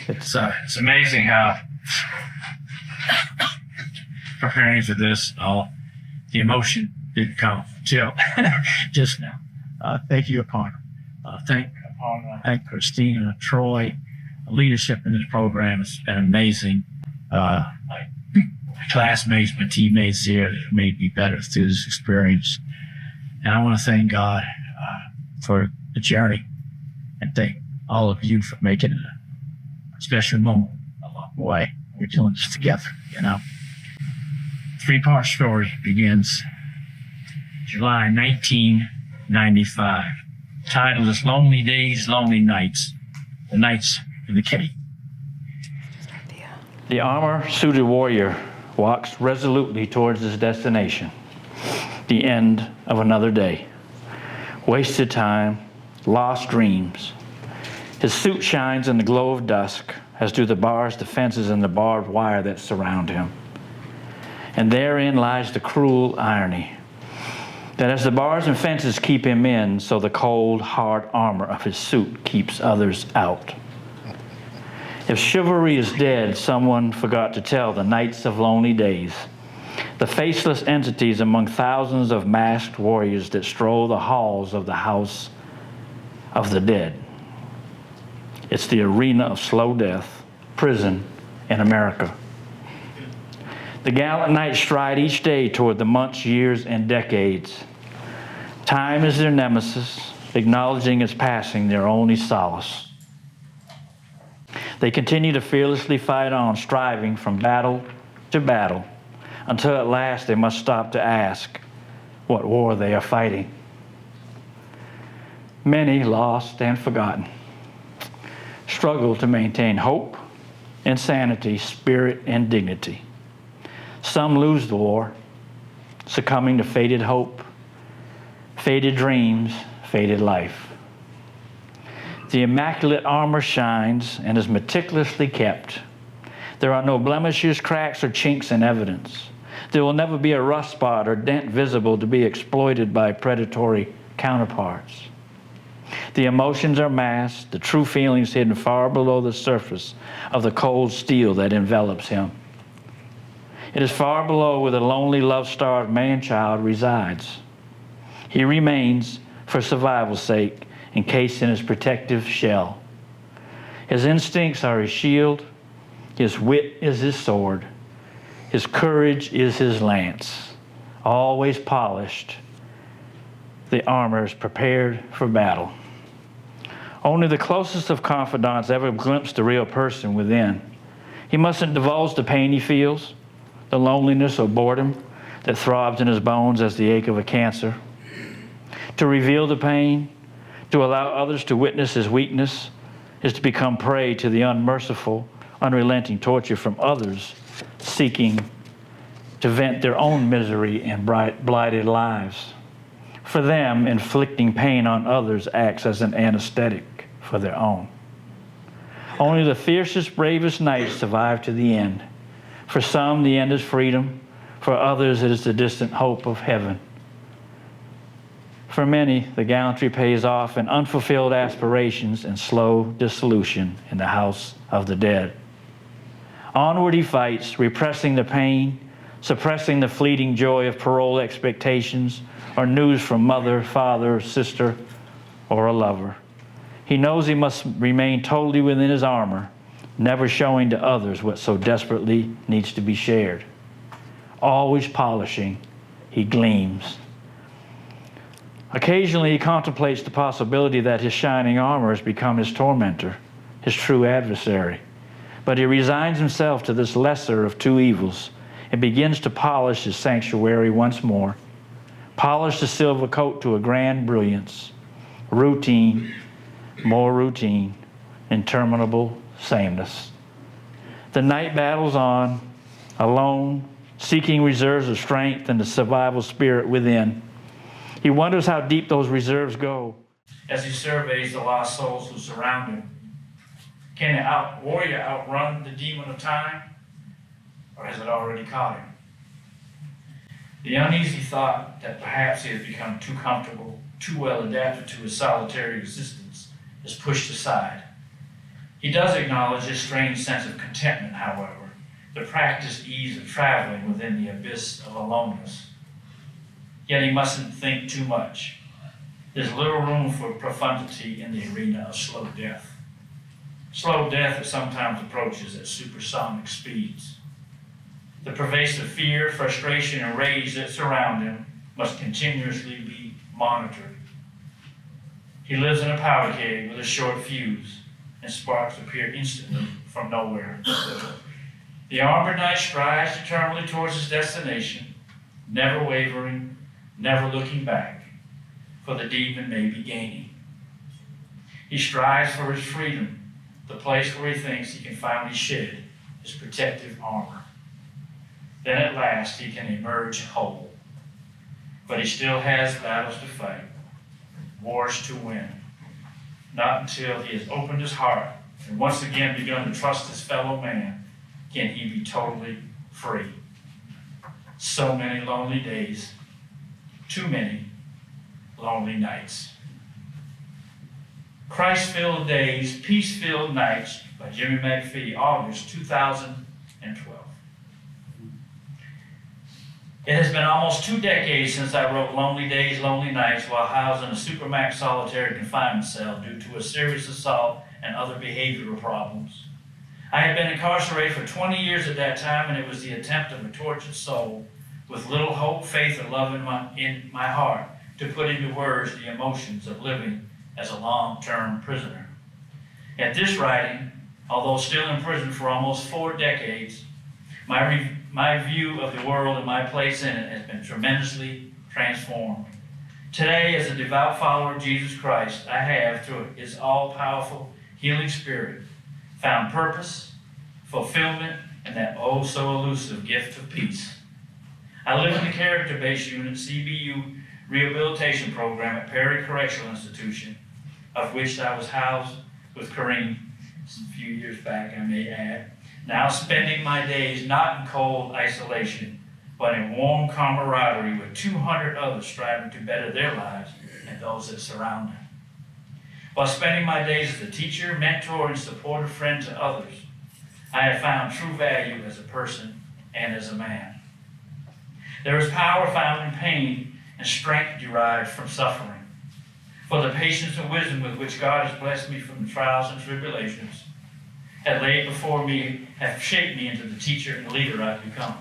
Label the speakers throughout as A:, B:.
A: It's amazing how preparing for this, the emotion didn't come till just now. Thank you, Aparna. Thank Christina, Troy. Leadership in this program has been amazing. My classmates, my teammates here have made me better through this experience. And I want to thank God for the journey and thank all of you for making it a special moment along the way. We're doing this together, you know. Three-part story begins July 1995. Title is Lonely Days, Lonely Nights. The Nights in the Cave.
B: The armor-suited warrior walks resolutely towards his destination. The end of another day. Wasted time, lost dreams. His suit shines in the glow of dusk, as do the bars, the fences, and the barbed wire that surround him. And therein lies the cruel irony, that as the bars and fences keep him in, so the cold, hard armor of his suit keeps others out. If chivalry is dead, someone forgot to tell the knights of lonely days, the faceless entities among thousands of masked warriors that stroll the halls of the house of the dead. It's the arena of slow death, prison in America. The gallant knights stride each day toward the months, years, and decades. Time is their nemesis, acknowledging its passing their only solace. They continue to fearlessly fight on, striving from battle to battle, until at last they must stop to ask what war they are fighting. Many, lost and forgotten, struggle to maintain hope and sanity, spirit and dignity. Some lose the war, succumbing to faded hope, faded dreams, faded life. The immaculate armor shines and is meticulously kept. There are no blemishes, cracks, or chinks in evidence. There will never be a rust spot or dent visible to be exploited by predatory counterparts. The emotions are masked, the true feelings hidden far below the surface of the cold steel that envelops him. It is far below where the lonely, love-starved man-child resides. He remains, for survival's sake, encased in his protective shell. His instincts are his shield, his wit is his sword, his courage is his lance. Always polished, the armor is prepared for battle. Only the closest of confidants ever glimpse the real person within. He mustn't divulge the pain he feels, the loneliness or boredom that throbs in his bones as the ache of a cancer. To reveal the pain, to allow others to witness his weakness, is to become prey to the unmerciful, unrelenting torture from others seeking to vent their own misery and blighted lives. For them, inflicting pain on others acts as an anesthetic for their own. Only the fiercest, bravest knights survive to the end. For some, the end is freedom. For others, it is the distant hope of heaven. For many, the gallantry pays off in unfulfilled aspirations and slow dissolution in the house of the dead. Onward he fights, repressing the pain, suppressing the fleeting joy of parole expectations or news from mother, father, sister, or a lover. He knows he must remain totally within his armor, never showing to others what so desperately needs to be shared. Always polishing, he gleams. Occasionally, he contemplates the possibility that his shining armor has become his tormentor, his true adversary. But he resigns himself to this lesser of two evils and begins to polish his sanctuary once more, polish the silver coat to a grand brilliance, routine, more routine, interminable sameness. The night battles on, alone, seeking reserves of strength and the survival spirit within. He wonders how deep those reserves go as he surveys the lost souls who surround him. Can the warrior outrun the demon of time, or has it already caught him? The uneasy thought that perhaps he has become too comfortable, too well adapted to his solitary existence, is pushed aside.
A: He does acknowledge his strange sense of contentment, however, the practiced ease of traveling within the abyss of aloneness. Yet he mustn't think too much. There's little room for profundity in the arena of slow death. Slow death that sometimes approaches at supersonic speeds. The pervasive fear, frustration, and rage that surround him must continuously be monitored. He lives in a powder keg with a short fuse, and sparks appear instantly from nowhere. The armored knight strides determinedly towards his destination, never wavering, never looking back, for the demon may be gaining. He strives for his freedom, the place where he thinks he can finally shed his protective armor. Then at last he can emerge whole. But he still has battles to fight, wars to win. Not until he has opened his heart and once again begun to trust his fellow man can he be totally free. So many lonely days, too many lonely nights. Christ-Filled Days, Peace-Filled Nights by Jimmy MacPhee, August 2012. It has been almost 2 decades since I wrote Lonely Days, Lonely Nights while housed in a supermax solitary confinement cell due to a serious assault and other behavioral problems. I had been incarcerated for 20 years at that time, and it was the attempt of a tortured soul with little hope, faith, and love in my heart to put into words the emotions of living as a long-term prisoner. At this writing, although still in prison for almost 4 decades, my view of the world and my place in it has been tremendously transformed. Today, as a devout follower of Jesus Christ, I have, through his all-powerful healing spirit, found purpose, fulfillment, and that so elusive gift of peace. I live in the character-based unit CBU rehabilitation program at Perry Correctional Institution, of which I was housed with Kareem a few years back, I may add. Now spending my days not in cold isolation, but in warm camaraderie with 200 others striving to better their lives and those that surround them. While spending my days as a teacher, mentor, and supportive friend to others, I have found true value as a person and as a man. There is power found in pain and strength derived from suffering. For the patience and wisdom with which God has blessed me from the trials and tribulations have laid before me, have shaped me into the teacher and leader I've become.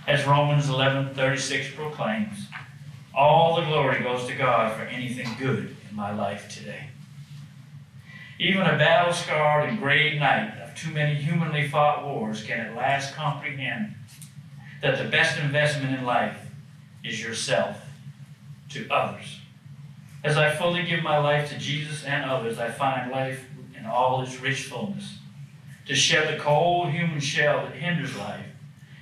A: As Romans 11:36 proclaims, all the glory goes to God for anything good in my life today. Even a battle-scarred and gray knight of too many humanly fought wars can at last comprehend that the best investment in life is yourself to others. As I fully give my life to Jesus and others, I find life in all its rich fullness. To shed the cold human shell that hinders life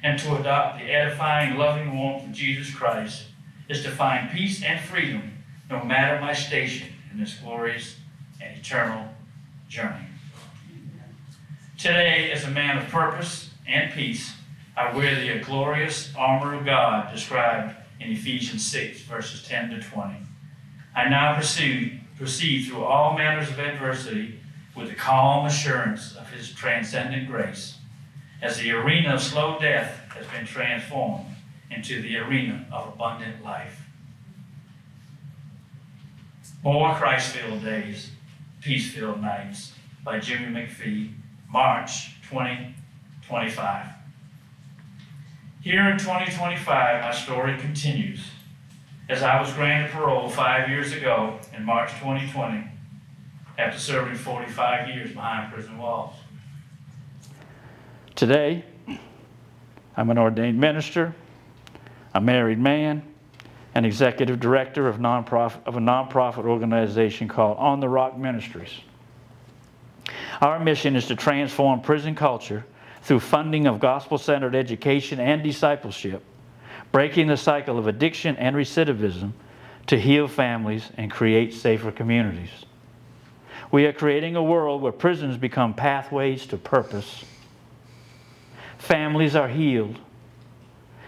A: and to adopt the edifying, loving warmth of Jesus Christ is to find peace and freedom no matter my station in this glorious and eternal journey. Today, as a man of purpose and peace, I wear the glorious armor of God described in Ephesians 6, verses 10 to 20. I now proceed through all manners of adversity with the calm assurance of his transcendent grace, as the arena of slow death has been transformed into the arena of abundant life. More Christ-Filled Days, Peace-Filled Nights by Jimmy MacPhee, March 2025. Here in 2025, my story continues. As I was granted parole 5 years ago in March 2020, after serving 45 years behind prison walls.
B: Today, I'm an ordained minister, a married man, and executive director of a nonprofit organization called On the Rock Ministries. Our mission is to transform prison culture through funding of gospel-centered education and discipleship, breaking the cycle of addiction and recidivism to heal families and create safer communities. We are creating a world where prisons become pathways to purpose, families are healed,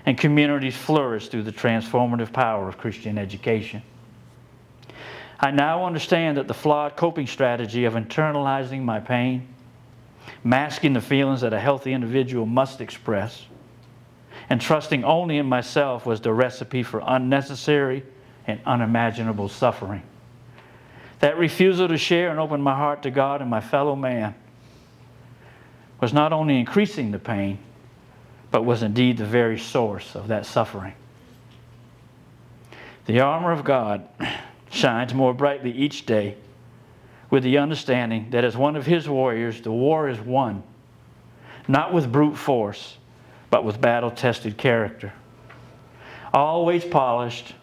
B: and communities flourish through the transformative power of Christian education. I now understand that the flawed coping strategy of internalizing my pain, masking the feelings that a healthy individual must express, and trusting only in myself was the recipe for unnecessary and unimaginable suffering. That refusal to share and open my heart to God and my fellow man was not only increasing the pain, but was indeed the very source of that suffering. The armor of God shines more brightly each day with the understanding that as one of His warriors, the war is won, not with brute force, but with battle-tested character. Always polished,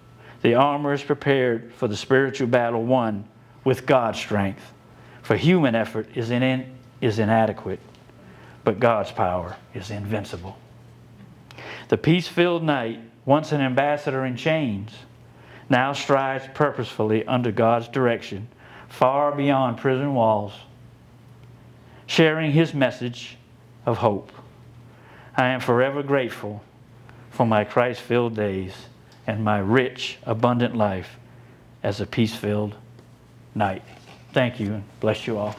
B: the armor is prepared for the spiritual battle won with God's strength. For human effort is inadequate, but God's power is invincible. The peace-filled knight, once an ambassador in chains, now strides purposefully under God's direction, far beyond prison walls, sharing His message of hope. I am forever grateful for my Christ-filled days and my rich, abundant life as a peace-filled knight. Thank you, and bless you all.